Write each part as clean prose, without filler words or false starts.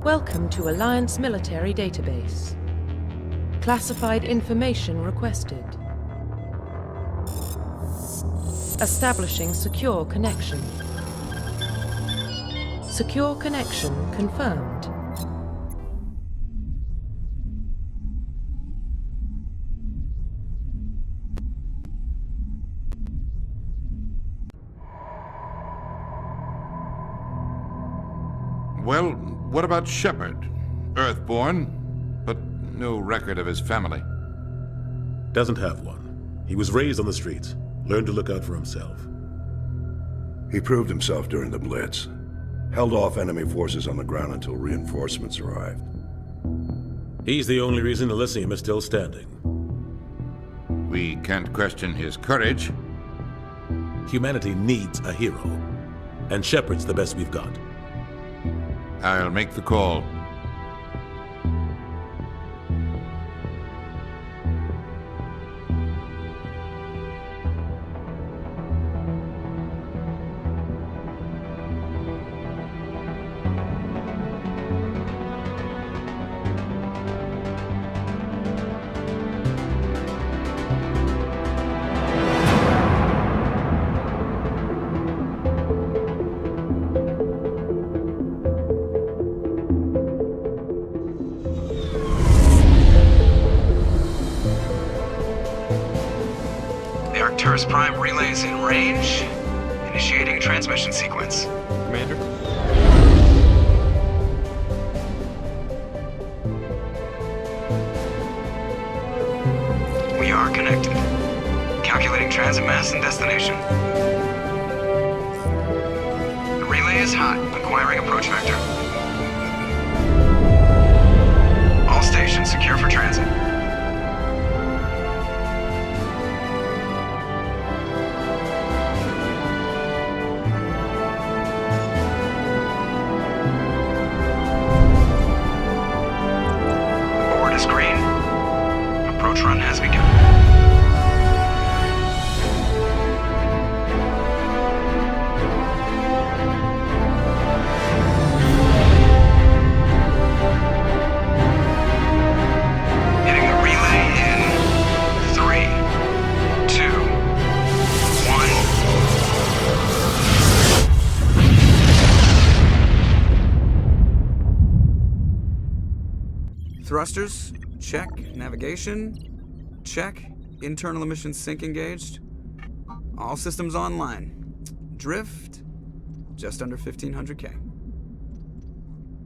Welcome to Alliance Military Database. Classified information requested. Establishing secure connection. Secure connection confirmed. Well, what about Shepard? Earthborn, but no record of his family. Doesn't have one. He was raised on the streets, learned to look out for himself. He proved himself during the Blitz. Held off enemy forces on the ground until reinforcements arrived. He's the only reason Elysium is still standing. We can't question his courage. Humanity needs a hero, and Shepard's the best we've got. I'll make the call. Arcturus Prime relays in range. Initiating transmission sequence. Commander? We are connected. Calculating transit mass and destination. The relay is hot. Acquiring approach vector. All stations secure for transit. Approach run has begun. Hitting the relay in 3, 2, 1. Thrusters. Check. Navigation. Check. Internal emissions sync engaged. All systems online. Drift. Just under 1,500K.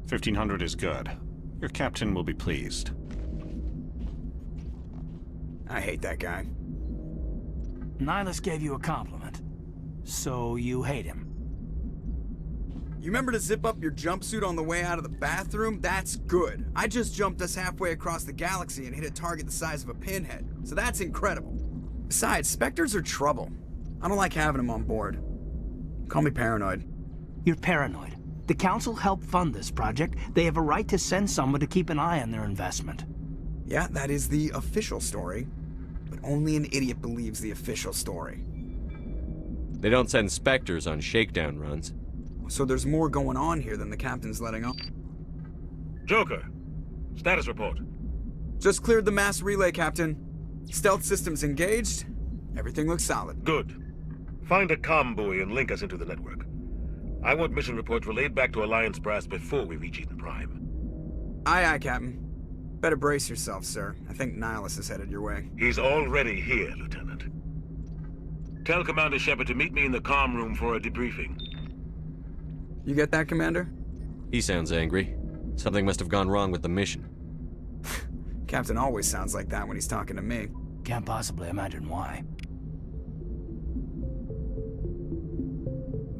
1,500 is good. Your captain will be pleased. I hate that guy. Nihilus gave you a compliment. So you hate him. You remember to zip up your jumpsuit on the way out of the bathroom? That's good. I just jumped us halfway across the galaxy and hit a target the size of a pinhead. So that's incredible. Besides, Spectres are trouble. I don't like having them on board. Call me paranoid. You're paranoid. The Council helped fund this project. They have a right to send someone to keep an eye on their investment. Yeah, that is the official story. But only an idiot believes the official story. They don't send Spectres on shakedown runs. So there's more going on here than the captain's letting on. Joker, status report. Just cleared the mass relay, Captain. Stealth systems engaged. Everything looks solid. Good. Find a comm buoy and link us into the network. I want mission reports relayed back to Alliance Brass before we reach Eden Prime. Aye, aye, Captain. Better brace yourself, sir. I think Nihilus is headed your way. He's already here, Lieutenant. Tell Commander Shepard to meet me in the comm room for a debriefing. You get that, Commander? He sounds angry. Something must have gone wrong with the mission. Captain always sounds like that when he's talking to me. Can't possibly imagine why.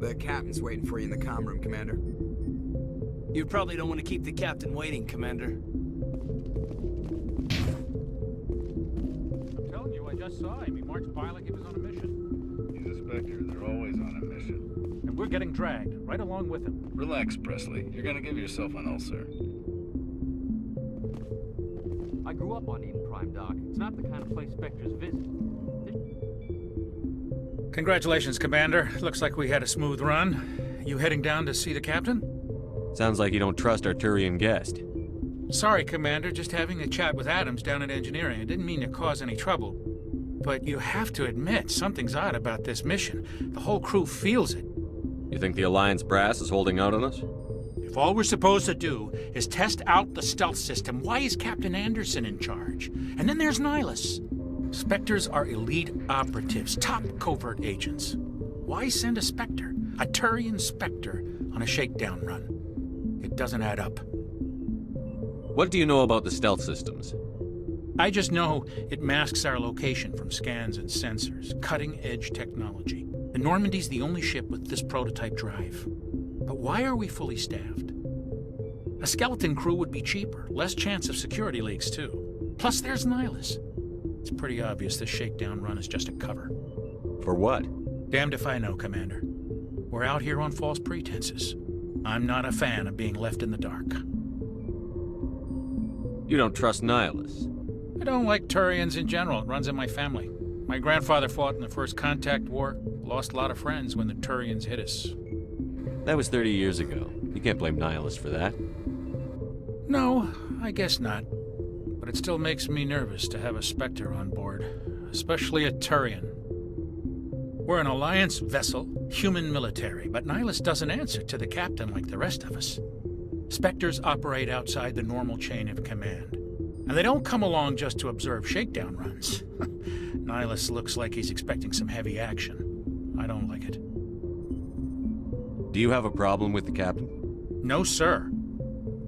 The captain's waiting for you in the comm room, Commander. You probably don't want to keep the captain waiting, Commander. I'm telling you, I just saw him. He marched by like he was on a mission. He's a Spectre. They're always on a mission. And we're getting dragged, right along with him. Relax, Presley. You're gonna give yourself an ulcer. I grew up on Eden Prime, Doc. It's not the kind of place Spectres visit. Congratulations, Commander. Looks like we had a smooth run. You heading down to see the captain? Sounds like you don't trust our Turian guest. Sorry, Commander, just having a chat with Adams down at engineering. I didn't mean to cause any trouble. But you have to admit, something's odd about this mission. The whole crew feels it. You think the Alliance brass is holding out on us? If all we're supposed to do is test out the stealth system, why is Captain Anderson in charge? And then there's Nihilus. Spectres are elite operatives, top covert agents. Why send a Spectre, a Turian Spectre, on a shakedown run? It doesn't add up. What do you know about the stealth systems? I just know it masks our location from scans and sensors, cutting-edge technology. The Normandy's the only ship with this prototype drive. But why are we fully staffed? A skeleton crew would be cheaper, less chance of security leaks too. Plus there's Nihilus. It's pretty obvious this shakedown run is just a cover. For what? Damned if I know, Commander. We're out here on false pretenses. I'm not a fan of being left in the dark. You don't trust Nihilus? I don't like Turians in general. It runs in my family. My grandfather fought in the First Contact War, lost a lot of friends when the Turians hit us. That was 30 years ago. You can't blame Nihilus for that. No, I guess not. But it still makes me nervous to have a Spectre on board, especially a Turian. We're an Alliance vessel, human military, but Nihilus doesn't answer to the captain like the rest of us. Spectres operate outside the normal chain of command. And they don't come along just to observe shakedown runs. Nihilus looks like he's expecting some heavy action. I don't like it. Do you have a problem with the captain? No, sir.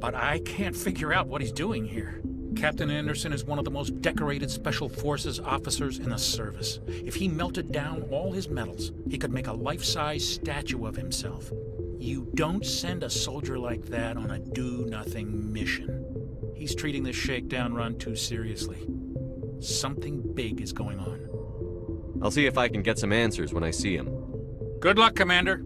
But I can't figure out what he's doing here. Captain Anderson is one of the most decorated Special Forces officers in the service. If he melted down all his medals, he could make a life-size statue of himself. You don't send a soldier like that on a do-nothing mission. He's treating this shakedown run too seriously. Something big is going on. I'll see if I can get some answers when I see him. Good luck, Commander.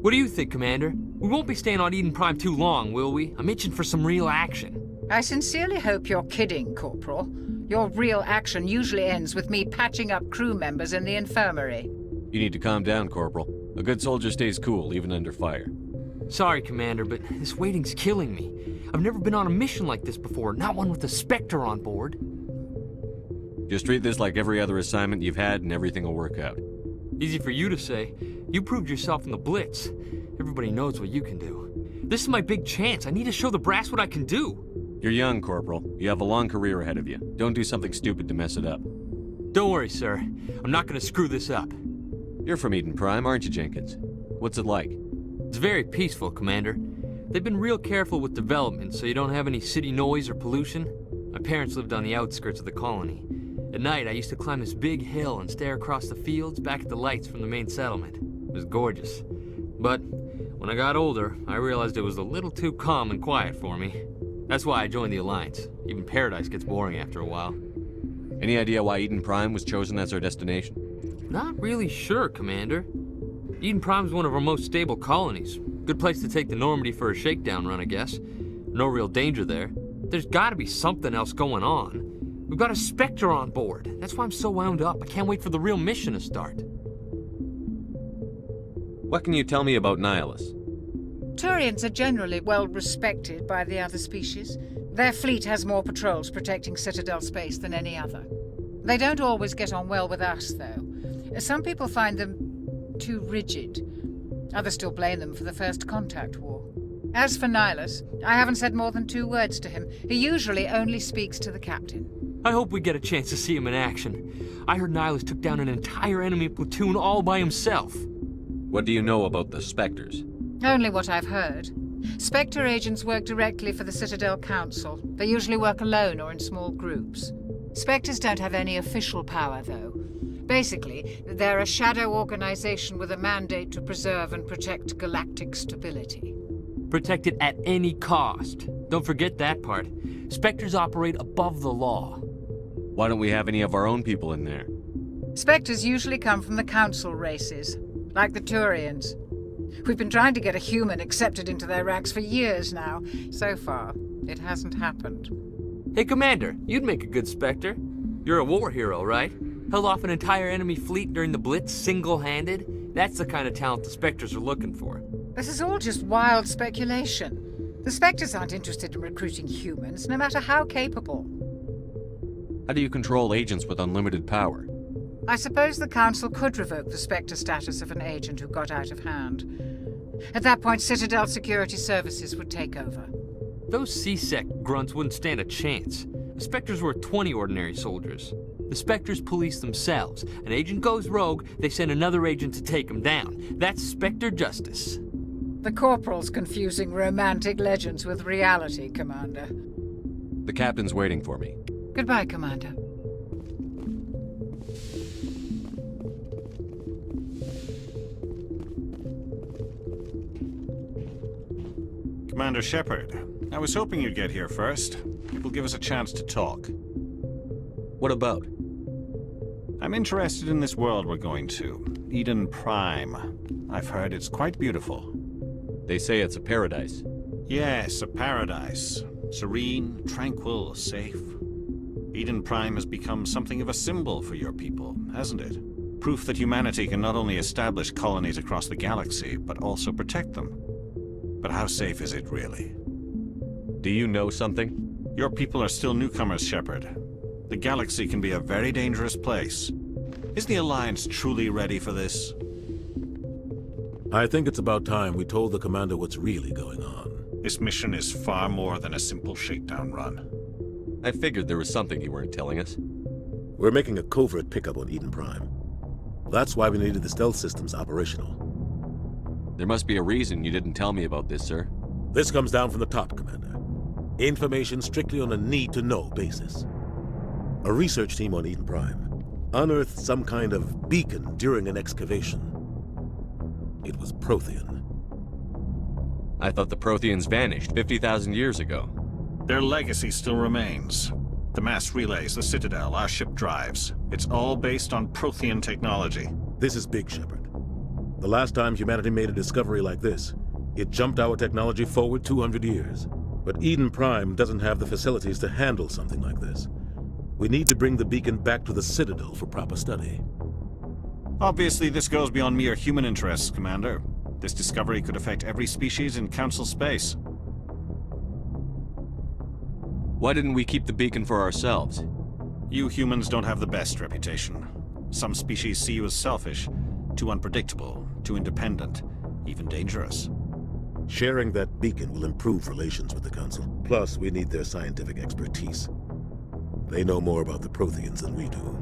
What do you think, Commander? We won't be staying on Eden Prime too long, will we? I'm itching for some real action. I sincerely hope you're kidding, Corporal. Your real action usually ends with me patching up crew members in the infirmary. You need to calm down, Corporal. A good soldier stays cool, even under fire. Sorry, Commander, but this waiting's killing me. I've never been on a mission like this before, not one with a Spectre on board. Just treat this like every other assignment you've had and everything will work out. Easy for you to say. You proved yourself in the Blitz. Everybody knows what you can do. This is my big chance. I need to show the brass what I can do. You're young, Corporal. You have a long career ahead of you. Don't do something stupid to mess it up. Don't worry, sir. I'm not going to screw this up. You're from Eden Prime, aren't you, Jenkins? What's it like? It's very peaceful, Commander. They've been real careful with development, so you don't have any city noise or pollution. My parents lived on the outskirts of the colony. At night, I used to climb this big hill and stare across the fields back at the lights from the main settlement. It was gorgeous. But when I got older, I realized it was a little too calm and quiet for me. That's why I joined the Alliance. Even Paradise gets boring after a while. Any idea why Eden Prime was chosen as our destination? Not really sure, Commander. Eden Prime's one of our most stable colonies. Good place to take the Normandy for a shakedown run, I guess. No real danger there. There's gotta be something else going on. We've got a Spectre on board. That's why I'm so wound up. I can't wait for the real mission to start. What can you tell me about Nihilus? Turians are generally well respected by the other species. Their fleet has more patrols protecting Citadel space than any other. They don't always get on well with us, though. Some people find them too rigid. Others still blame them for the First Contact War. As for Nihilus, I haven't said more than 2 words to him. He usually only speaks to the captain. I hope we get a chance to see him in action. I heard Nihilus took down an entire enemy platoon all by himself. What do you know about the Spectres? Only what I've heard. Spectre agents work directly for the Citadel Council. They usually work alone or in small groups. Spectres don't have any official power, though. Basically, they're a shadow organization with a mandate to preserve and protect galactic stability. Protect it at any cost. Don't forget that part. Spectres operate above the law. Why don't we have any of our own people in there? Spectres usually come from the Council races, like the Turians. We've been trying to get a human accepted into their ranks for years now. So far, it hasn't happened. Hey, Commander, you'd make a good Spectre. You're a war hero, right? Held off an entire enemy fleet during the Blitz single-handed? That's the kind of talent the Spectres are looking for. This is all just wild speculation. The Spectres aren't interested in recruiting humans, no matter how capable. How do you control agents with unlimited power? I suppose the Council could revoke the Spectre status of an agent who got out of hand. At that point, Citadel Security Services would take over. Those C-Sec grunts wouldn't stand a chance. The Spectres were 20 ordinary soldiers. The Spectres police themselves. An agent goes rogue, they send another agent to take him down. That's Spectre justice. The Corporal's confusing romantic legends with reality, Commander. The captain's waiting for me. Goodbye, Commander. Commander Shepard, I was hoping you'd get here first. It will give us a chance to talk. What about? I'm interested in this world we're going to. Eden Prime. I've heard it's quite beautiful. They say it's a paradise. Yes, a paradise. Serene, tranquil, safe. Eden Prime has become something of a symbol for your people, hasn't it? Proof that humanity can not only establish colonies across the galaxy, but also protect them. But how safe is it, really? Do you know something? Your people are still newcomers, Shepard. The galaxy can be a very dangerous place. Is the Alliance truly ready for this? I think it's about time we told the Commander what's really going on. This mission is far more than a simple shakedown run. I figured there was something you weren't telling us. We're making a covert pickup on Eden Prime. That's why we needed the stealth systems operational. There must be a reason you didn't tell me about this, sir. This comes down from the top, Commander. Information strictly on a need-to-know basis. A research team on Eden Prime unearthed some kind of beacon during an excavation. It was Prothean. I thought the Protheans vanished 50,000 years ago. Their legacy still remains. The mass relays, the Citadel, our ship drives. It's all based on Prothean technology. This is big, Shepard. The last time humanity made a discovery like this, it jumped our technology forward 200 years. But Eden Prime doesn't have the facilities to handle something like this. We need to bring the beacon back to the Citadel for proper study. Obviously, this goes beyond mere human interests, Commander. This discovery could affect every species in Council space. Why didn't we keep the beacon for ourselves? You humans don't have the best reputation. Some species see you as selfish, too unpredictable, too independent, even dangerous. Sharing that beacon will improve relations with the Council. Plus, we need their scientific expertise. They know more about the Protheans than we do.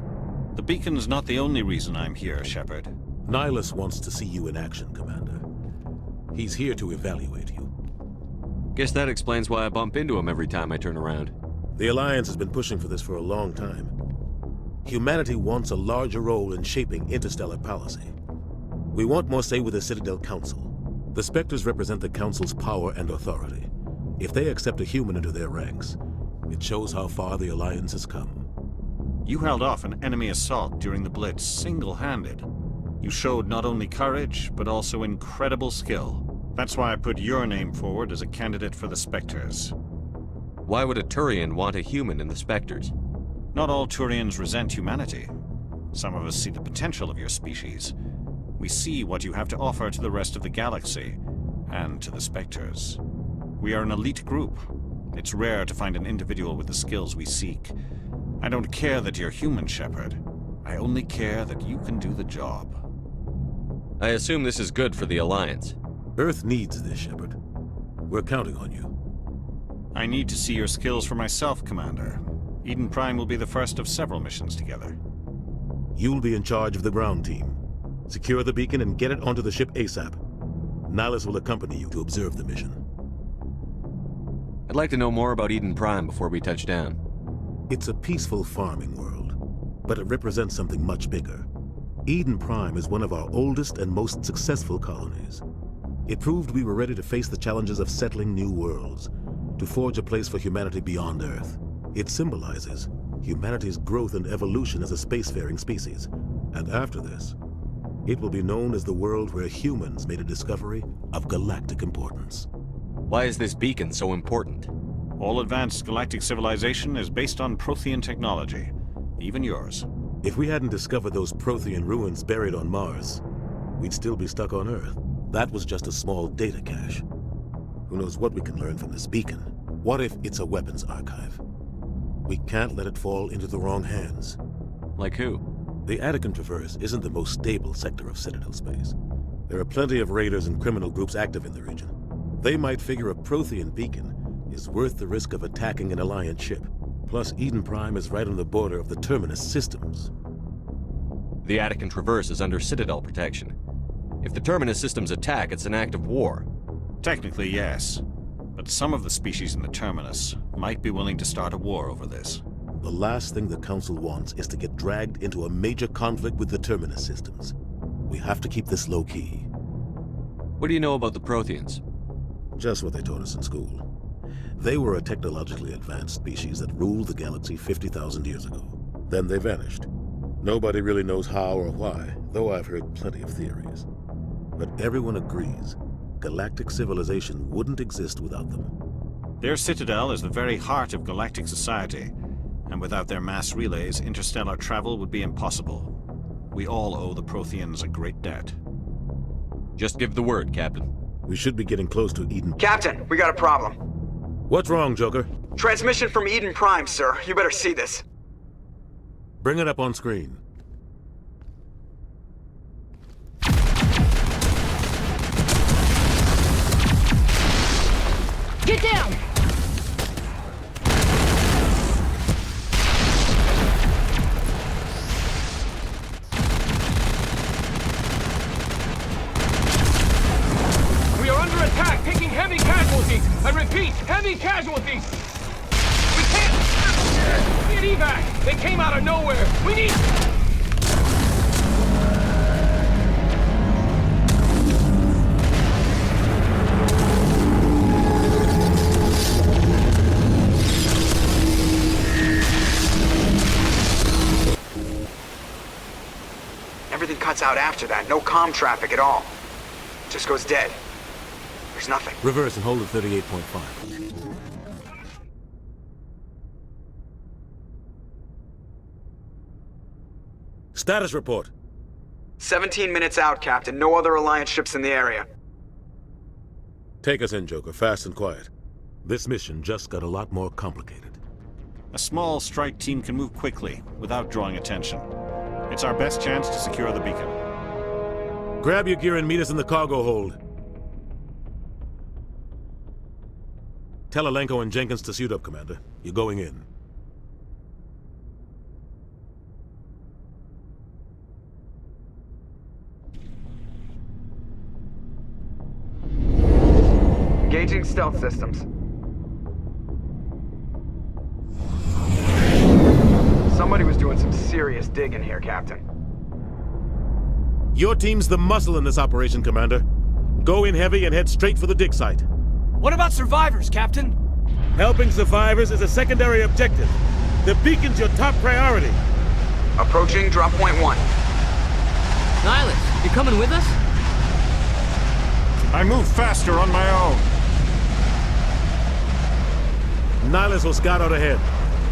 The beacon's not the only reason I'm here, Shepard. Nihilus wants to see you in action, Commander. He's here to evaluate you. Guess that explains why I bump into him every time I turn around. The Alliance has been pushing for this for a long time. Humanity wants a larger role in shaping interstellar policy. We want more say with the Citadel Council. The Spectres represent the Council's power and authority. If they accept a human into their ranks, it shows how far the Alliance has come. You held off an enemy assault during the Blitz single-handed. You showed not only courage, but also incredible skill. That's why I put your name forward as a candidate for the Spectres. Why would a Turian want a human in the Spectres? Not all Turians resent humanity. Some of us see the potential of your species. We see what you have to offer to the rest of the galaxy, and to the Spectres. We are an elite group. It's rare to find an individual with the skills we seek. I don't care that you're human, Shepard. I only care that you can do the job. I assume this is good for the Alliance. Earth needs this, Shepard. We're counting on you. I need to see your skills for myself, Commander. Eden Prime will be the first of several missions together. You'll be in charge of the ground team. Secure the beacon and get it onto the ship ASAP. Nihilus will accompany you to observe the mission. I'd like to know more about Eden Prime before we touch down. It's a peaceful farming world, but it represents something much bigger. Eden Prime is one of our oldest and most successful colonies. It proved we were ready to face the challenges of settling new worlds, to forge a place for humanity beyond Earth. It symbolizes humanity's growth and evolution as a spacefaring species. And after this, it will be known as the world where humans made a discovery of galactic importance. Why is this beacon so important? All advanced galactic civilization is based on Prothean technology, even yours. If we hadn't discovered those Prothean ruins buried on Mars, we'd still be stuck on Earth. That was just a small data cache. Who knows what we can learn from this beacon? What if it's a weapons archive? We can't let it fall into the wrong hands. Like who? The Attican Traverse isn't the most stable sector of Citadel space. There are plenty of raiders and criminal groups active in the region. They might figure a Prothean beacon is worth the risk of attacking an Alliance ship. Plus, Eden Prime is right on the border of the Terminus systems. The Attican Traverse is under Citadel protection. If the Terminus systems attack, it's an act of war. Technically, yes. But some of the species in the Terminus might be willing to start a war over this. The last thing the Council wants is to get dragged into a major conflict with the Terminus systems. We have to keep this low-key. What do you know about the Protheans? Just what they taught us in school. They were a technologically advanced species that ruled the galaxy 50,000 years ago. Then they vanished. Nobody really knows how or why, though I've heard plenty of theories. But everyone agrees galactic civilization wouldn't exist without them. Their citadel is the very heart of galactic society, and without their mass relays, interstellar travel would be impossible. We all owe the Protheans a great debt. Just give the word, Captain. We should be getting close to Eden. Captain, we got a problem. What's wrong, Joker? Transmission from Eden Prime, sir. You better see this. Bring it up on screen. Get down! We are under attack, taking heavy casualties. I repeat, heavy casualties. We can't get evac. They came out of nowhere. We need... Everything cuts out after that. No comm traffic at all. Just goes dead. There's nothing. Reverse and hold at 38.5. Status report. 17 minutes out, Captain. No other Alliance ships in the area. Take us in, Joker, fast and quiet. This mission just got a lot more complicated. A small strike team can move quickly, without drawing attention. It's our best chance to secure the beacon. Grab your gear and meet us in the cargo hold. Tell Alenko and Jenkins to suit up, Commander. You're going in. Engaging stealth systems. Somebody was doing some serious digging here, Captain. Your team's the muscle in this operation, Commander. Go in heavy and head straight for the dig site. What about survivors, Captain? Helping survivors is a secondary objective. The beacon's your top priority. Approaching drop point 1. Nihilus, you coming with us? I move faster on my own. Nihilus will scout out ahead.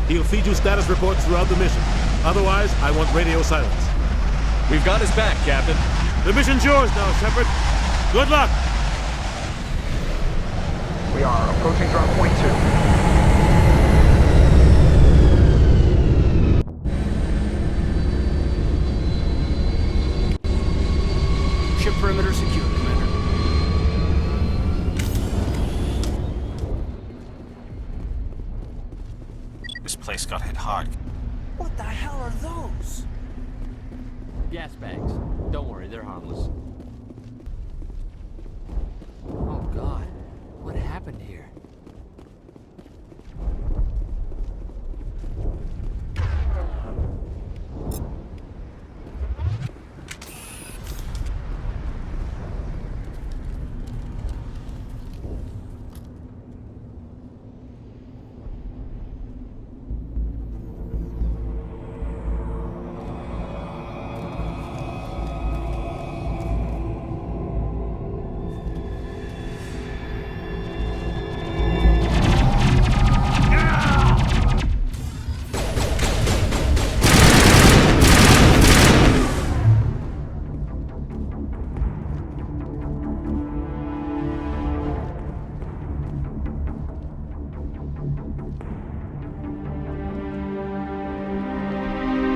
He'll feed you status reports throughout the mission. Otherwise, I want radio silence. We've got his back, Captain. The mission's yours now, Shepard. Good luck! We are approaching drop point 2. Ship perimeter secure, Commander. This place got hit hard. What the hell are those? Gas bags. Don't worry, they're harmless. Oh God, what happened here?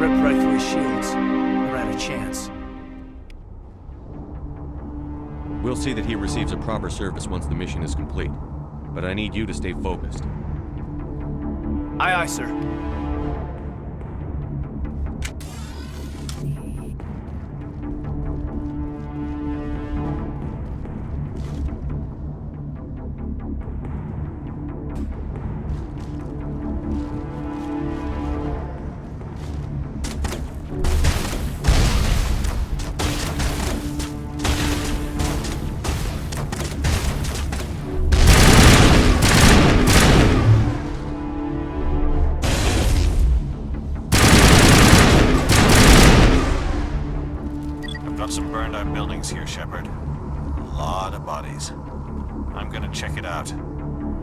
ripped right through his shields. Never had a chance. We'll see that he receives a proper service once the mission is complete. But I need you to stay focused. Aye, aye, sir. Some burned out buildings here, Shepard. A lot of bodies. I'm gonna check it out.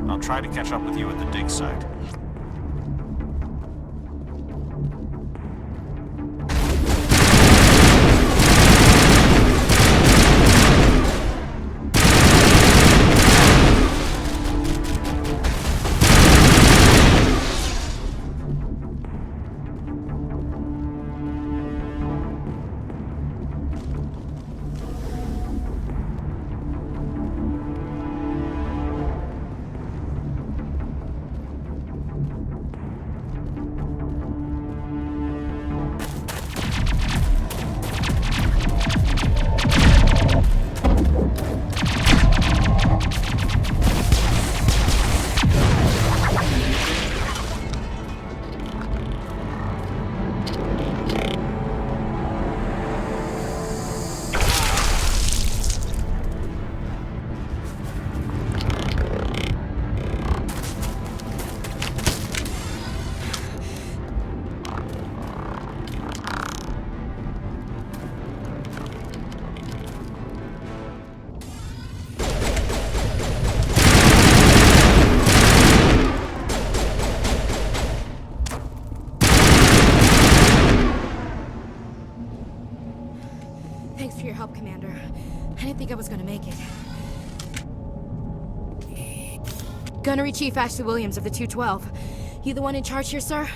I'll try to catch up with you at the dig site. Thanks for your help, Commander. I didn't think I was gonna make it. Gunnery Chief Ashley Williams of the 212. You the one in charge here, sir?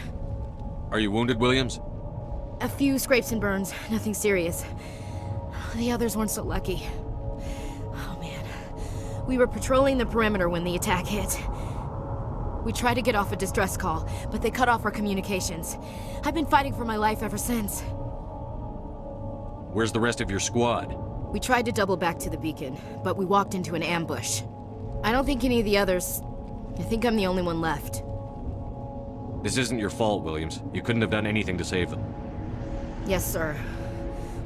Are you wounded, Williams? A few scrapes and burns, nothing serious. The others weren't so lucky. Oh man. We were patrolling the perimeter when the attack hit. We tried to get off a distress call, but they cut off our communications. I've been fighting for my life ever since. Where's the rest of your squad? We tried to double back to the beacon, but we walked into an ambush. I don't think any of the others... I think I'm the only one left. This isn't your fault, Williams. You couldn't have done anything to save them. Yes, sir.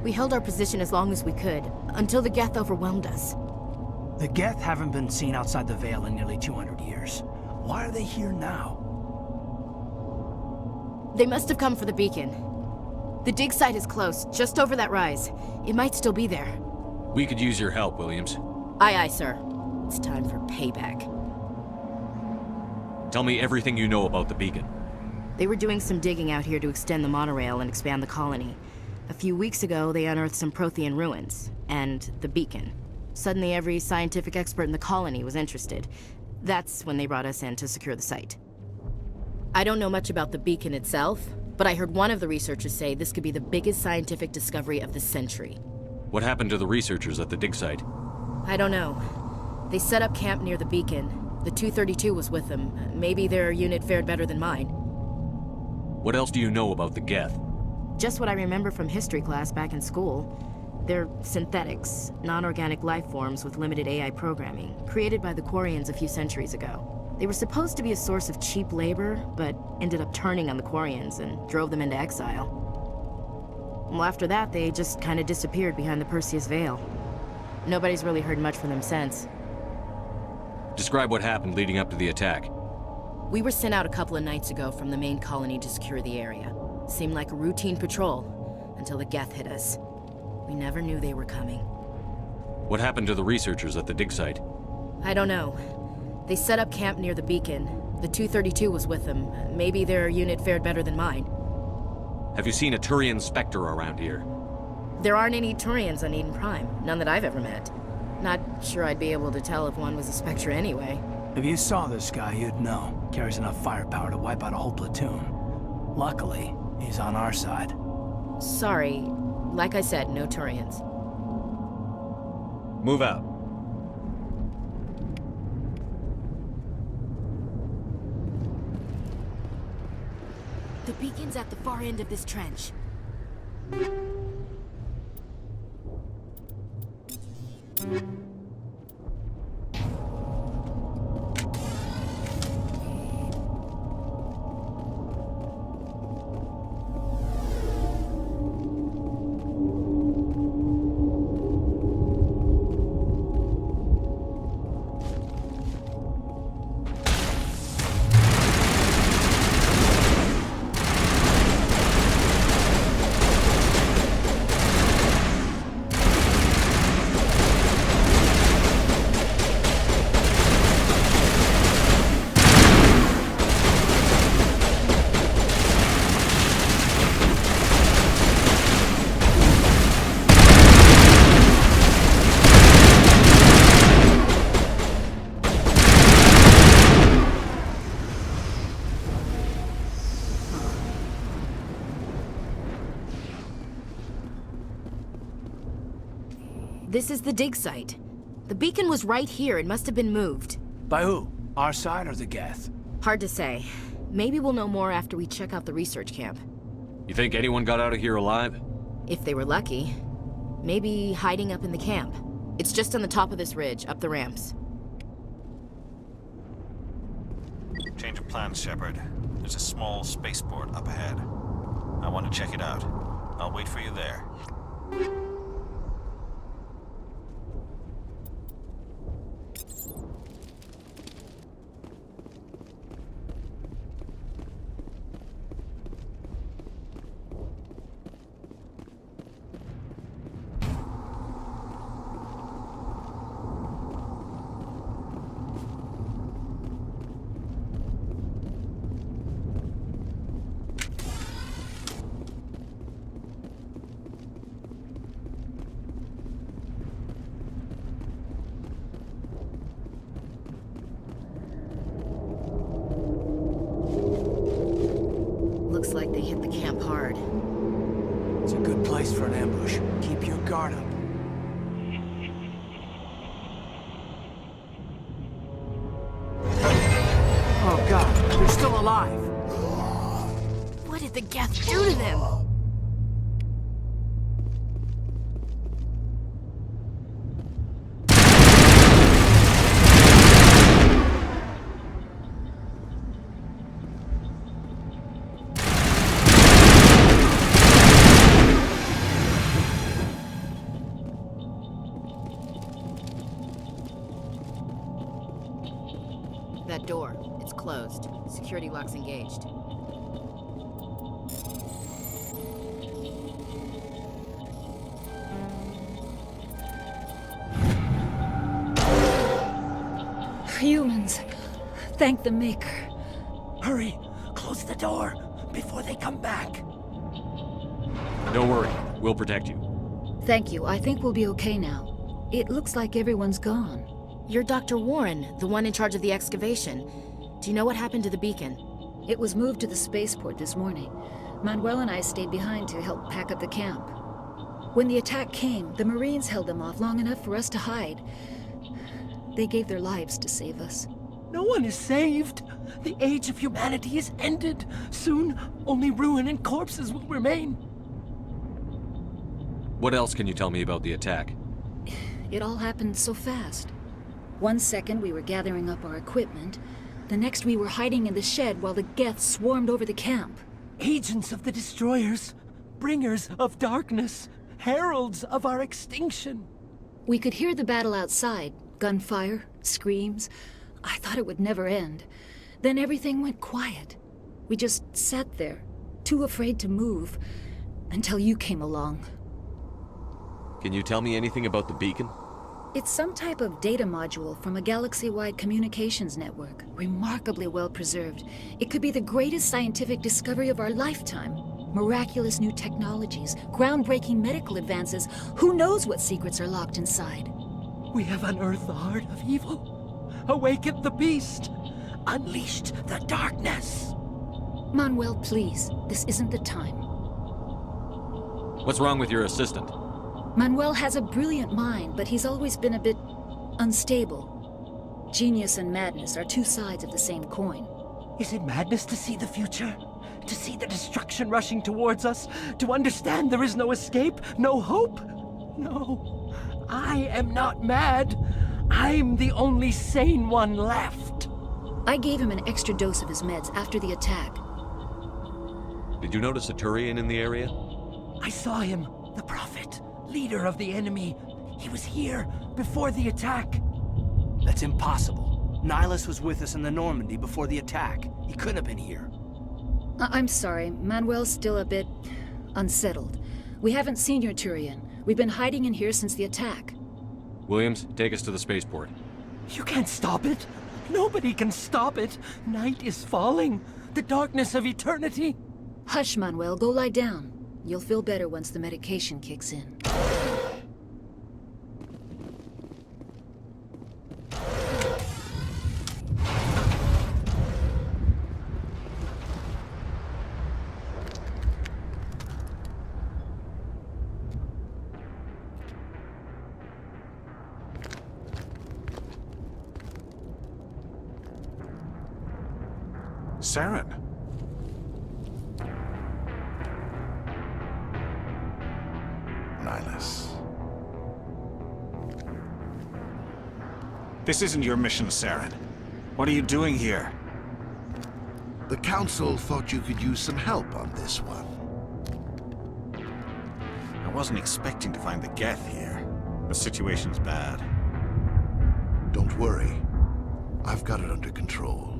We held our position as long as we could, until the Geth overwhelmed us. The Geth haven't been seen outside the Veil in nearly 200 years. Why are they here now? They must have come for the beacon. The dig site is close, just over that rise. It might still be there. We could use your help, Williams. Aye, aye, sir. It's time for payback. Tell me everything you know about the beacon. They were doing some digging out here to extend the monorail and expand the colony. A few weeks ago, they unearthed some Prothean ruins, and the beacon. Suddenly, every scientific expert in the colony was interested. That's when they brought us in to secure the site. I don't know much about the beacon itself, but I heard one of the researchers say this could be the biggest scientific discovery of the century. What happened to the researchers at the dig site? I don't know. They set up camp near the beacon. The 232 was with them. Maybe their unit fared better than mine. What else do you know about the Geth? Just what I remember from history class back in school. They're synthetics, non-organic life forms with limited AI programming, created by the Quarians a few centuries ago. They were supposed to be a source of cheap labor, but ended up turning on the Quarians and drove them into exile. Well, after that, they just kind of disappeared behind the Perseus Veil. Nobody's really heard much from them since. Describe what happened leading up to the attack. We were sent out a couple of nights ago from the main colony to secure the area. Seemed like a routine patrol, until the Geth hit us. We never knew they were coming. What happened to the researchers at the dig site? I don't know. They set up camp near the beacon. The 232 was with them. Maybe their unit fared better than mine. Have you seen a Turian Spectre around here? There aren't any Turians on Eden Prime. None that I've ever met. Not sure I'd be able to tell if one was a Spectre anyway. If you saw this guy, you'd know. Carries enough firepower to wipe out a whole platoon. Luckily, He's on our side. Sorry. Like I said, no Turians. Move out. The beacon's at the far end of this trench. This is the dig site. The beacon was right here. It must have been moved. By who? Our side or the Geth? Hard to say. Maybe we'll know more after we check out the research camp. You think anyone got out of here alive? If they were lucky. Maybe hiding up in the camp. It's just on the top of this ridge, up the ramps. Change of plans, Shepard. There's a small spaceport up ahead. I want to check it out. I'll wait for you there. Looks like they hit the camp hard. It's a good place for an ambush. Keep your guard up. Oh god, they're still alive! What did the Geth do to them? That door, it's closed. Security lock's engaged. Humans. Thank the Maker. Hurry! Close the door before they come back. Don't worry. We'll protect you. Thank you. I think we'll be okay now. It looks like everyone's gone. You're Dr. Warren, the one in charge of the excavation. Do you know what happened to the beacon? It was moved to the spaceport this morning. Manuel and I stayed behind to help pack up the camp. When the attack came, the Marines held them off long enough for us to hide. They gave their lives to save us. No one is saved. The age of humanity is ended. Soon, only ruin and corpses will remain. What else can you tell me about the attack? It all happened so fast. 1 second we were gathering up our equipment. The next we were hiding in the shed while the Geth swarmed over the camp. Agents of the Destroyers, bringers of darkness, heralds of our extinction. We could hear the battle outside. Gunfire, screams. I thought it would never end. Then everything went quiet. We just sat there, too afraid to move, until you came along. Can you tell me anything about the beacon? It's some type of data module from a galaxy-wide communications network. Remarkably well preserved. It could be the greatest scientific discovery of our lifetime. Miraculous new technologies, groundbreaking medical advances. Who knows what secrets are locked inside? We have unearthed the heart of evil, awakened the beast, unleashed the darkness. Manuel, please. This isn't the time. What's wrong with your assistant? Manuel has a brilliant mind, but he's always been a bit unstable. Genius and madness are two sides of the same coin. Is it madness to see the future? To see the destruction rushing towards us? To understand there is no escape? No hope? No. I am not mad. I'm the only sane one left. I gave him an extra dose of his meds after the attack. Did you notice a Turian in the area? I saw him. The Prophet. Leader of the enemy. He was here before the attack. That's impossible. Nihilus was with us in the Normandy before the attack. He couldn't have been here. I'm sorry. Manuel's still a bit unsettled. We haven't seen your Turian. We've been hiding in here since the attack. Williams, take us to the spaceport. You can't stop it. Nobody can stop it. Night is falling. The darkness of eternity. Hush, Manuel. Go lie down. You'll feel better once the medication kicks in. Saren. Nihilus. This isn't your mission, Saren. What are you doing here? The Council thought you could use some help on this one. I wasn't expecting to find the Geth here. The situation's bad. Don't worry. I've got it under control.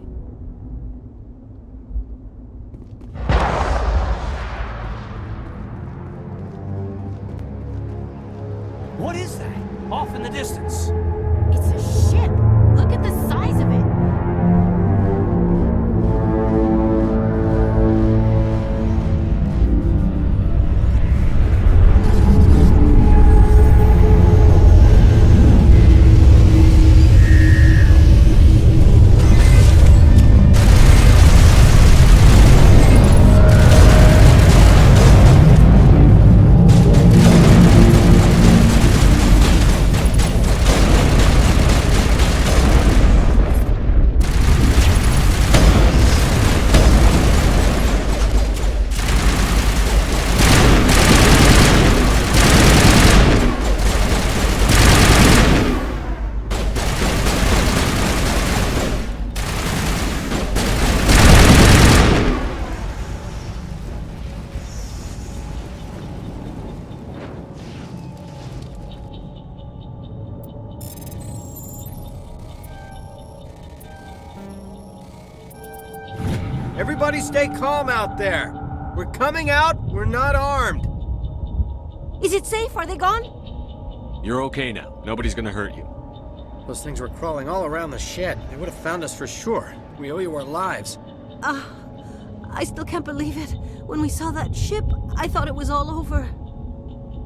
What is that? Off in the distance. It's a ship. Look at the size of it. Everybody stay calm out there. We're coming out, we're not armed. Is it safe? Are they gone? You're okay now. Nobody's gonna hurt you. Those things were crawling all around the shed. They would have found us for sure. We owe you our lives. I still can't believe it. When we saw that ship, I thought it was all over.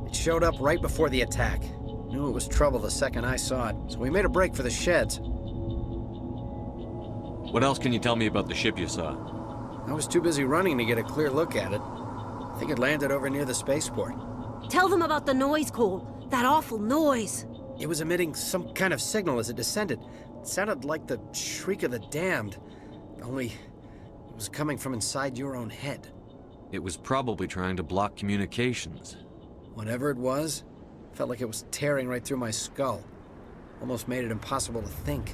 It showed up right before the attack. Knew it was trouble the second I saw it, so we made a break for the sheds. What else can you tell me about the ship you saw? I was too busy running to get a clear look at it. I think it landed over near the spaceport. Tell them about the noise, Cole. That awful noise. It was emitting some kind of signal as it descended. It sounded like the shriek of the damned. Only it was coming from inside your own head. It was probably trying to block communications. Whatever it was, felt like it was tearing right through my skull. Almost made it impossible to think.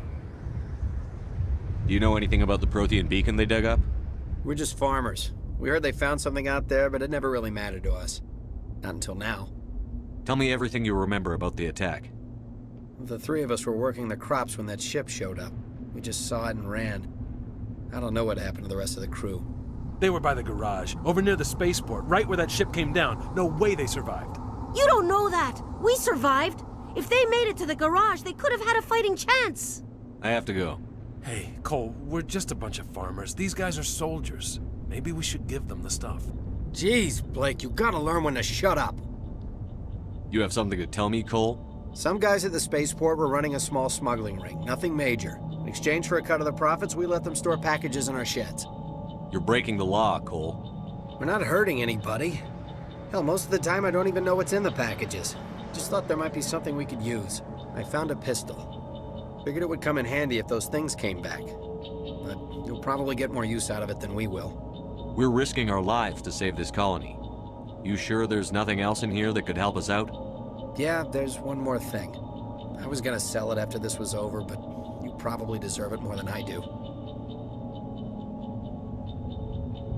Do you know anything about the Prothean beacon they dug up? We're just farmers. We heard they found something out there, but it never really mattered to us. Not until now. Tell me everything you remember about the attack. The three of us were working the crops when that ship showed up. We just saw it and ran. I don't know what happened to the rest of the crew. They were by the garage, over near the spaceport, right where that ship came down. No way they survived. You don't know that. We survived. If they made it to the garage, they could have had a fighting chance. I have to go. Hey, Cole, we're just a bunch of farmers. These guys are soldiers. Maybe we should give them the stuff. Jeez, Blake, you gotta learn when to shut up. You have something to tell me, Cole? Some guys at the spaceport were running a small smuggling ring, nothing major. In exchange for a cut of the profits, we let them store packages in our sheds. You're breaking the law, Cole. We're not hurting anybody. Hell, most of the time I don't even know what's in the packages. Just thought there might be something we could use. I found a pistol. Figured it would come in handy if those things came back. But you'll probably get more use out of it than we will. We're risking our lives to save this colony. You sure there's nothing else in here that could help us out? Yeah, there's one more thing. I was gonna sell it after this was over, but you probably deserve it more than I do.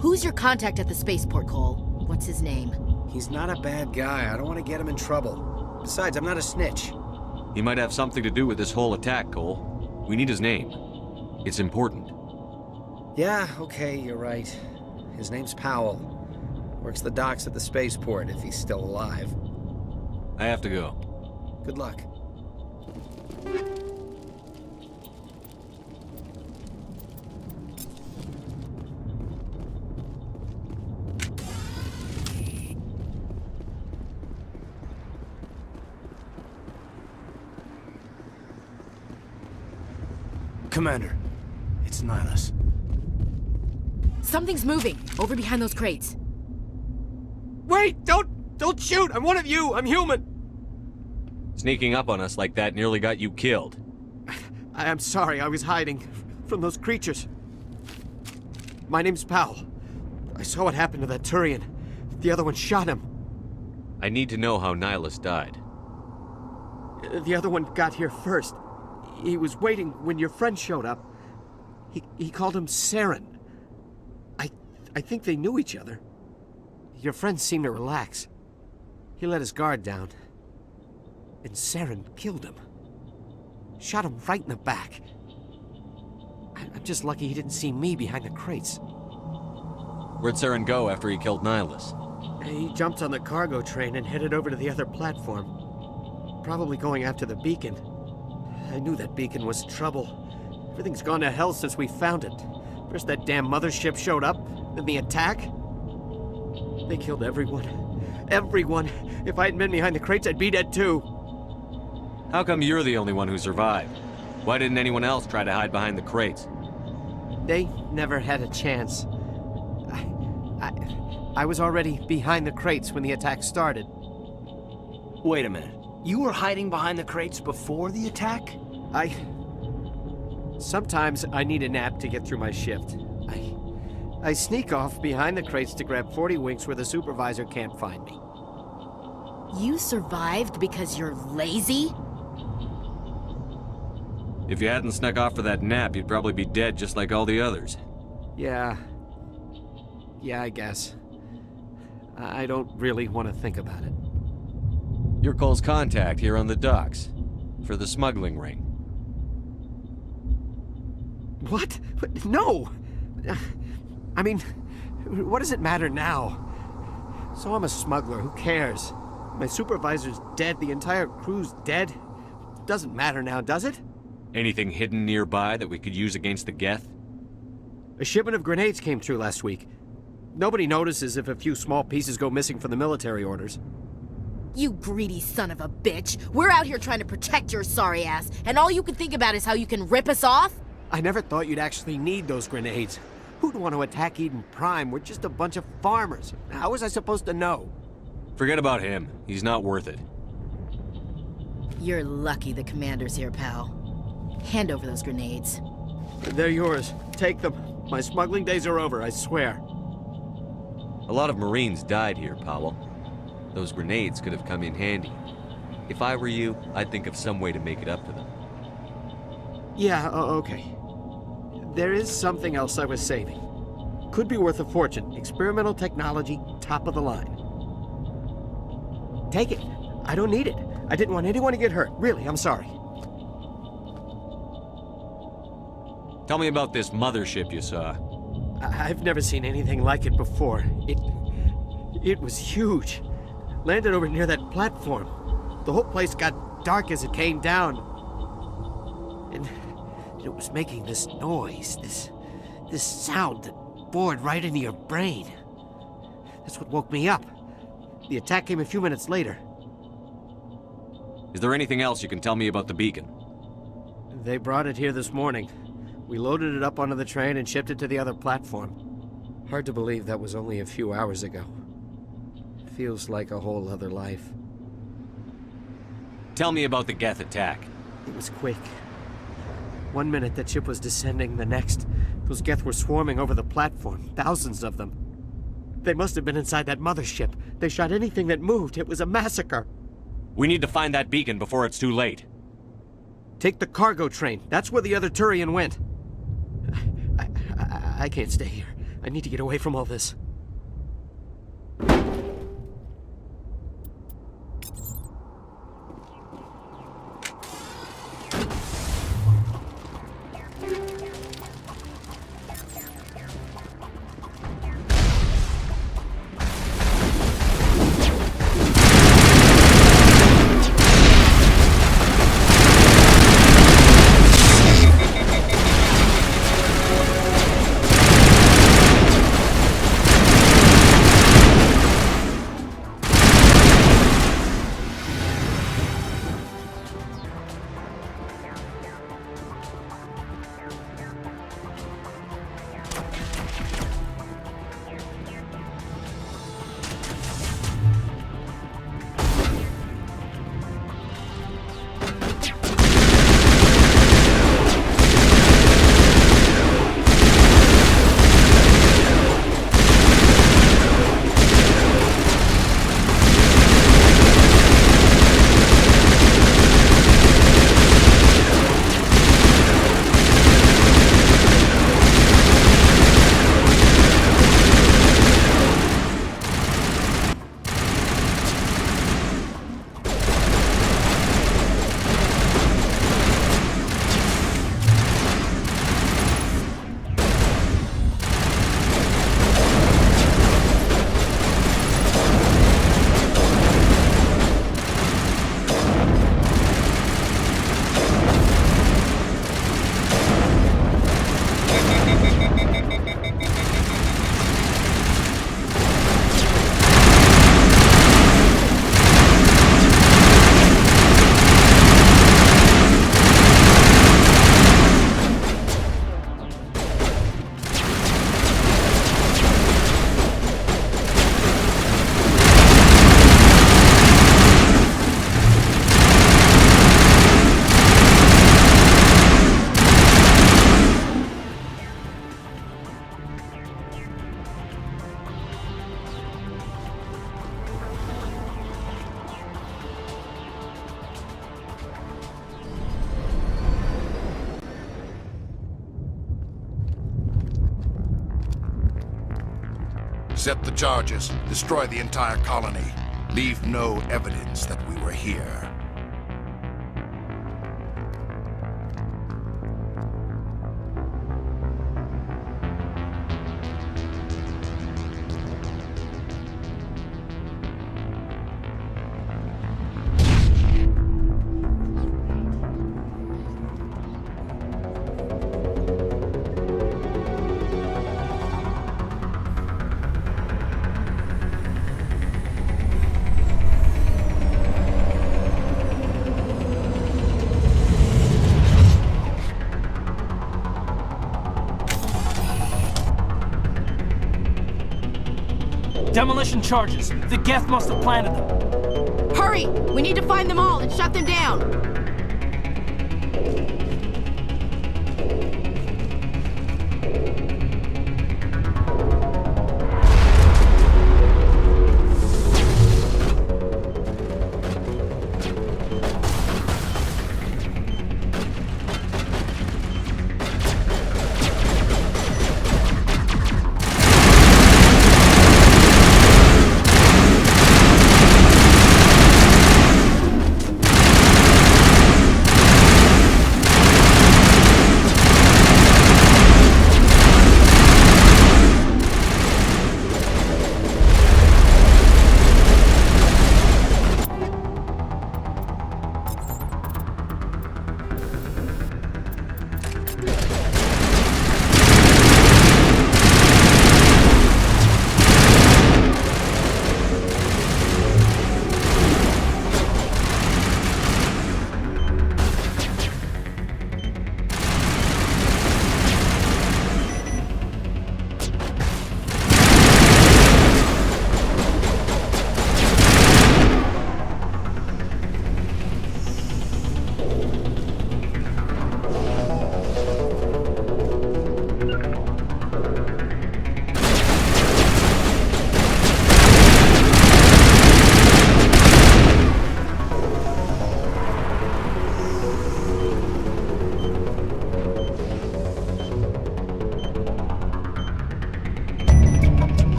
Who's your contact at the spaceport, Cole? What's his name? He's not a bad guy. I don't want to get him in trouble. Besides, I'm not a snitch. He might have something to do with this whole attack, Cole. We need his name. It's important. Yeah, okay, you're right. His name's Powell. Works the docks at the spaceport, if he's still alive. I have to go. Good luck. Commander, it's Nihilus. Something's moving, over behind those crates. Wait, don't shoot! I'm one of you, I'm human! Sneaking up on us like that nearly got you killed. I'm sorry, I was hiding from those creatures. My name's Powell. I saw what happened to that Turian. The other one shot him. I need to know how Nihilus died. The other one got here first. He was waiting when your friend showed up. He called him Seren. I think they knew each other. Your friend seemed to relax. He let his guard down. And Seren killed him. Shot him right in the back. I'm just lucky he didn't see me behind the crates. Where'd Seren go after he killed Nihilus? He jumped on the cargo train and headed over to the other platform. Probably going after the beacon. I knew that beacon was trouble. Everything's gone to hell since we found it. First that damn mothership showed up, then the attack. They killed everyone. Everyone! If I hadn't been behind the crates, I'd be dead too. How come you're the only one who survived? Why didn't anyone else try to hide behind the crates? They never had a chance. I was already behind the crates when the attack started. Wait a minute. You were hiding behind the crates before the attack? Sometimes I need a nap to get through my shift. I sneak off behind the crates to grab 40 winks where the supervisor can't find me. You survived because you're lazy? If you hadn't snuck off for that nap, you'd probably be dead just like all the others. Yeah, I guess. I don't really want to think about it. You're Cole's contact here on the docks. For the smuggling ring. What? No! I mean, what does it matter now? So I'm a smuggler, who cares? My supervisor's dead, the entire crew's dead. Doesn't matter now, does it? Anything hidden nearby that we could use against the Geth? A shipment of grenades came through last week. Nobody notices if a few small pieces go missing from the military orders. You greedy son of a bitch! We're out here trying to protect your sorry ass, and all you can think about is how you can rip us off? I never thought you'd actually need those grenades. Who'd want to attack Eden Prime? We're just a bunch of farmers. How was I supposed to know? Forget about him. He's not worth it. You're lucky the commander's here, pal. Hand over those grenades. They're yours. Take them. My smuggling days are over, I swear. A lot of Marines died here, Powell. Those grenades could have come in handy. If I were you, I'd think of some way to make it up to them. Yeah, okay. There is something else I was saving. Could be worth a fortune. Experimental technology, top of the line. Take it. I don't need it. I didn't want anyone to get hurt. Really, I'm sorry. Tell me about this mothership you saw. I've never seen anything like it before. It was huge. Landed over near that platform. The whole place got dark as it came down. And it was making this noise, this sound that bored right into your brain. That's what woke me up. The attack came a few minutes later. Is there anything else you can tell me about the beacon? They brought it here this morning. We loaded it up onto the train and shipped it to the other platform. Hard to believe that was only a few hours ago. Feels like a whole other life. Tell me about the Geth attack. It was quick. 1 minute that ship was descending, the next, those Geth were swarming over the platform, thousands of them. They must have been inside that mothership. They shot anything that moved. It was a massacre. We need to find that beacon before it's too late. Take the cargo train. That's where the other Turian went. I can't stay here. I need to get away from all this. Set the charges, destroy the entire colony. Leave no evidence that we were here. Demolition charges. The Geth must have planted them. Hurry! We need to find them all and shut them down!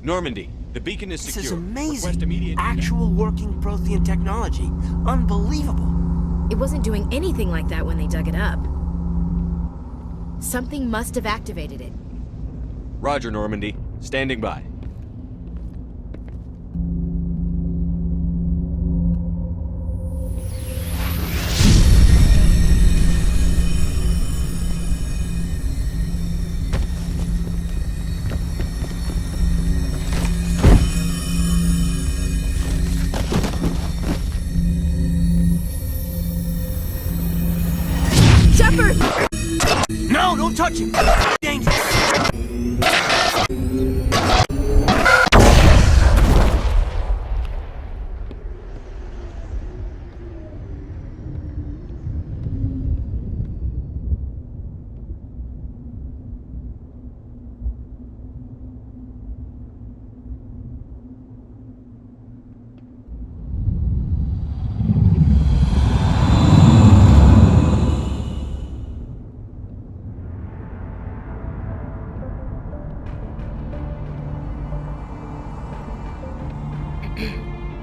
Normandy, the beacon is secure. This is Request amazing. immediate Actual working Prothean technology. Unbelievable. It wasn't doing anything like that when they dug it up. Something must have activated it. Roger, Normandy. Standing by. Shepard! No, don't touch him! Dangerous!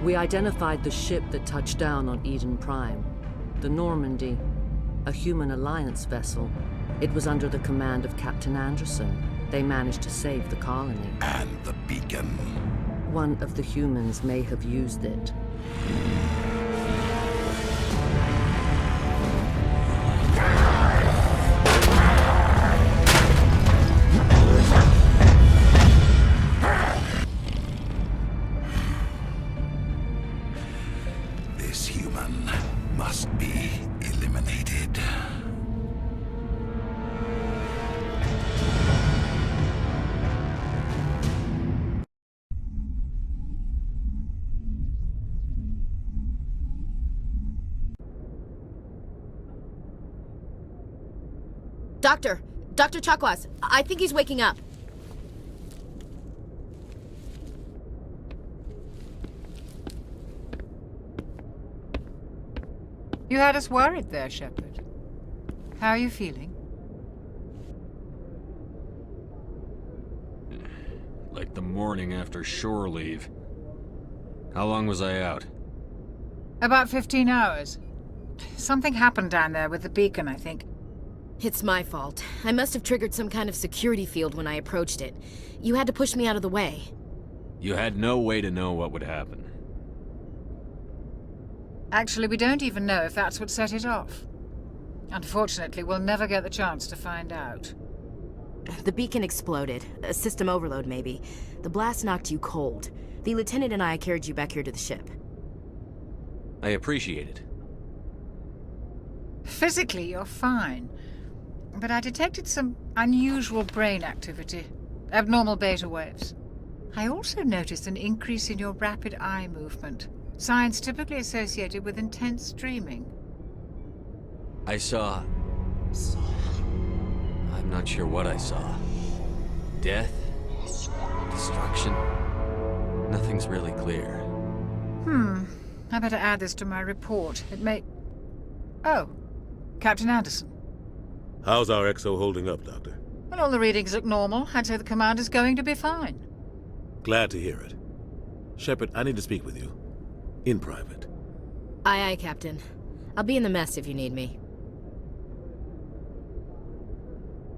We identified the ship that touched down on Eden Prime. The Normandy, a human alliance vessel. It was under the command of Captain Anderson. They managed to save the colony. And the beacon. One of the humans may have used it. This human must be eliminated. Dr. Chakwas, I think he's waking up. You had us worried there, Shepard. How are you feeling? Like the morning after shore leave. How long was I out? About 15 hours. Something happened down there with the beacon, I think. It's my fault. I must have triggered some kind of security field when I approached it. You had to push me out of the way. You had no way to know what would happen. Actually, we don't even know if that's what set it off. Unfortunately, we'll never get the chance to find out. The beacon exploded. A system overload, maybe. The blast knocked you cold. The lieutenant and I carried you back here to the ship. I appreciate it. Physically, you're fine. But I detected some unusual brain activity. Abnormal beta waves. I also noticed an increase in your rapid eye movement. Signs typically associated with intense dreaming. I saw... I'm not sure what I saw. Death? Destruction? Nothing's really clear. I better add this to my report. It may... Oh, Captain Anderson. How's our XO holding up, Doctor? Well, all the readings look normal. I'd say the commander's going to be fine. Glad to hear it. Shepard, I need to speak with you. In private. Aye, Captain. I'll be in the mess if you need me.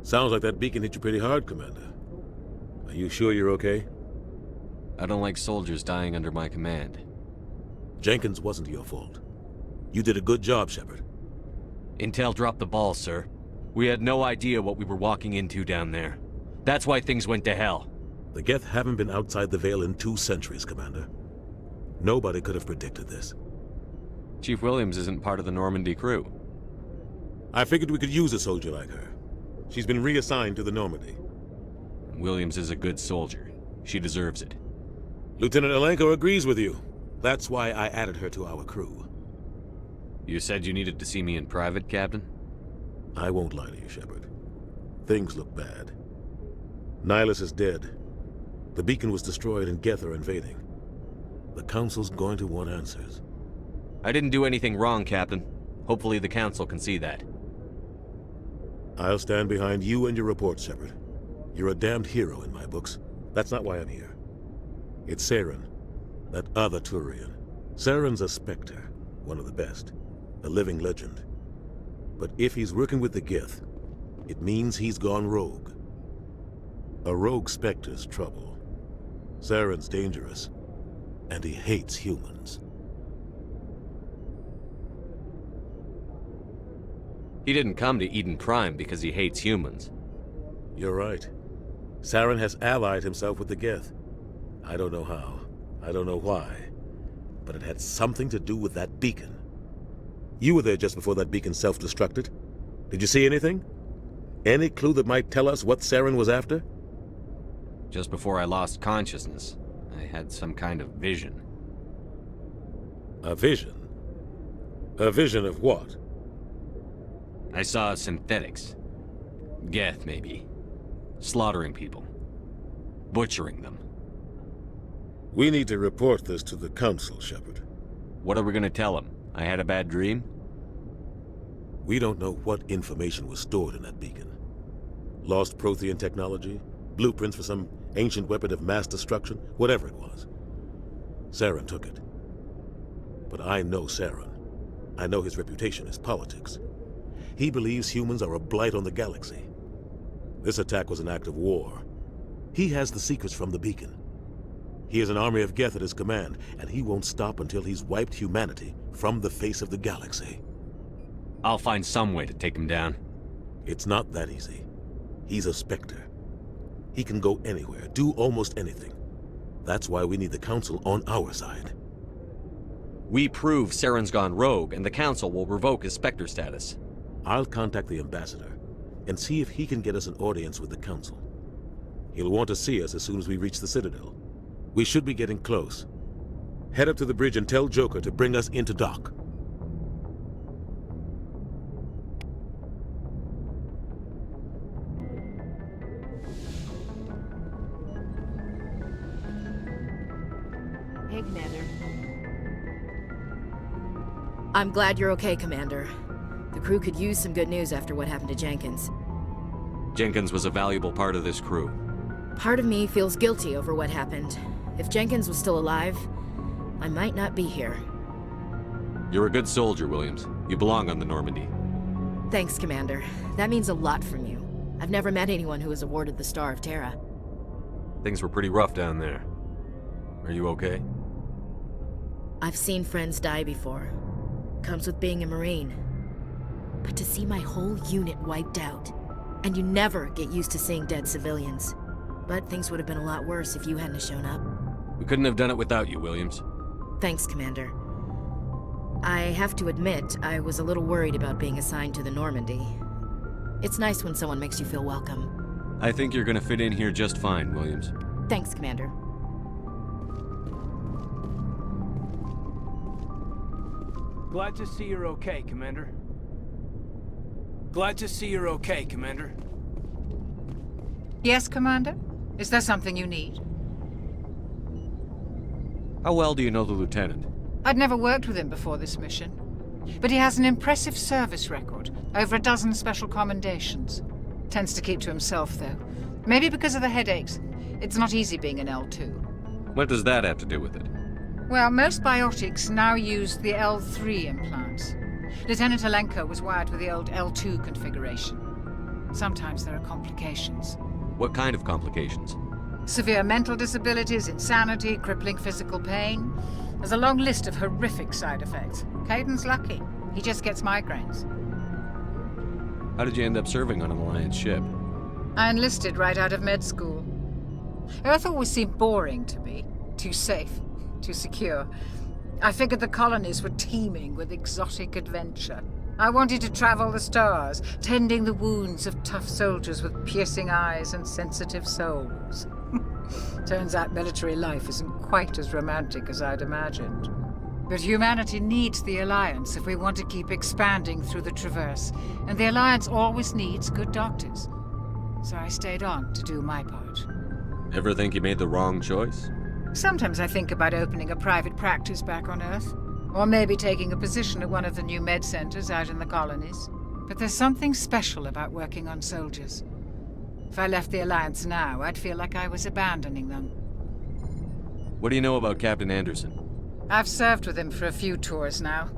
Sounds like that beacon hit you pretty hard, Commander. Are you sure you're okay? I don't like soldiers dying under my command. Jenkins wasn't your fault. You did a good job, Shepard. Intel dropped the ball, sir. We had no idea what we were walking into down there. That's why things went to hell. The Geth haven't been outside the Veil in 2 centuries, Commander. Nobody could have predicted this. Chief Williams isn't part of the Normandy crew. I figured we could use a soldier like her. She's been reassigned to the Normandy. Williams is a good soldier. She deserves it. Lieutenant Alenko agrees with you. That's why I added her to our crew. You said you needed to see me in private, Captain? I won't lie to you, Shepard. Things look bad. Nihilus is dead. The beacon was destroyed and Geth are invading. The Council's going to want answers. I didn't do anything wrong, Captain. Hopefully the Council can see that. I'll stand behind you and your report, Shepard. You're a damned hero in my books. That's not why I'm here. It's Seren, that other Turian. Seren's a Spectre, one of the best, a living legend. But if he's working with the Gith, it means he's gone rogue. A rogue Spectre's trouble. Seren's dangerous, and he hates humans. He didn't come to Eden Prime because he hates humans. You're right. Seren has allied himself with the Gith. I don't know how. I don't know why. But it had something to do with that beacon. You were there just before that beacon self-destructed. Did you see anything? Any clue that might tell us what Seren was after? Just before I lost consciousness, I had some kind of vision. A vision? A vision of what? I saw synthetics. Geth, maybe. Slaughtering people. Butchering them. We need to report this to the Council, Shepard. What are we gonna tell them? I had a bad dream? We don't know what information was stored in that beacon. Lost Prothean technology? Blueprints for some ancient weapon of mass destruction? Whatever it was. Seren took it. But I know Seren. I know his reputation is politics. He believes humans are a blight on the galaxy. This attack was an act of war. He has the secrets from the beacon. He has an army of Geth at his command, and he won't stop until he's wiped humanity from the face of the galaxy. I'll find some way to take him down. It's not that easy. He's a Spectre. He can go anywhere, do almost anything. That's why we need the Council on our side. We prove Seren's gone rogue, and the Council will revoke his Spectre status. I'll contact the Ambassador, and see if he can get us an audience with the Council. He'll want to see us as soon as we reach the Citadel. We should be getting close. Head up to the bridge and tell Joker to bring us into dock. Hey, Commander. I'm glad you're okay, Commander. The crew could use some good news after what happened to Jenkins. Jenkins was a valuable part of this crew. Part of me feels guilty over what happened. If Jenkins was still alive, I might not be here. You're a good soldier, Williams. You belong on the Normandy. Thanks, Commander. That means a lot from you. I've never met anyone who was awarded the Star of Terra. Things were pretty rough down there. Are you okay? I've seen friends die before. Comes with being a Marine. But to see my whole unit wiped out, and you never get used to seeing dead civilians. But things would have been a lot worse if you hadn't shown up. We couldn't have done it without you, Williams. Thanks, Commander. I have to admit, I was a little worried about being assigned to the Normandy. It's nice when someone makes you feel welcome. I think you're gonna fit in here just fine, Williams. Thanks, Commander. Glad to see you're okay, Commander. Glad to see you're okay, Commander. Yes, Commander? Is there something you need? How well do you know the Lieutenant? I'd never worked with him before this mission. But he has an impressive service record, over a dozen special commendations. Tends to keep to himself, though. Maybe because of the headaches. It's not easy being an L2. What does that have to do with it? Well, most biotics now use the L3 implants. Lieutenant Alenko was wired with the old L2 configuration. Sometimes there are complications. What kind of complications? Severe mental disabilities, insanity, crippling physical pain. There's a long list of horrific side effects. Caden's lucky. He just gets migraines. How did you end up serving on an Alliance ship? I enlisted right out of med school. Earth always seemed boring to me. Too safe, too secure. I figured the colonies were teeming with exotic adventure. I wanted to travel the stars, tending the wounds of tough soldiers with piercing eyes and sensitive souls. Turns out military life isn't quite as romantic as I'd imagined. But humanity needs the Alliance if we want to keep expanding through the Traverse, and the Alliance always needs good doctors. So I stayed on to do my part. Ever think you made the wrong choice? Sometimes I think about opening a private practice back on Earth. Or maybe taking a position at one of the new med centers out in the colonies. But there's something special about working on soldiers. If I left the Alliance now, I'd feel like I was abandoning them. What do you know about Captain Anderson? I've served with him for a few tours now.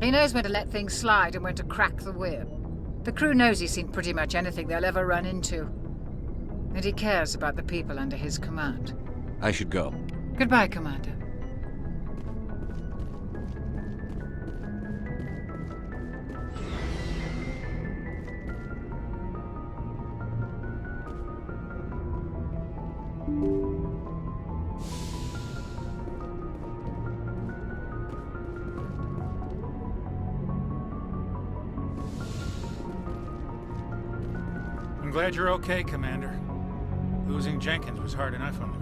He knows when to let things slide and when to crack the whip. The crew knows he's seen pretty much anything they'll ever run into. And he cares about the people under his command. I should go. Goodbye, Commander. I'm glad you're okay, Commander. Losing Jenkins was hard enough on the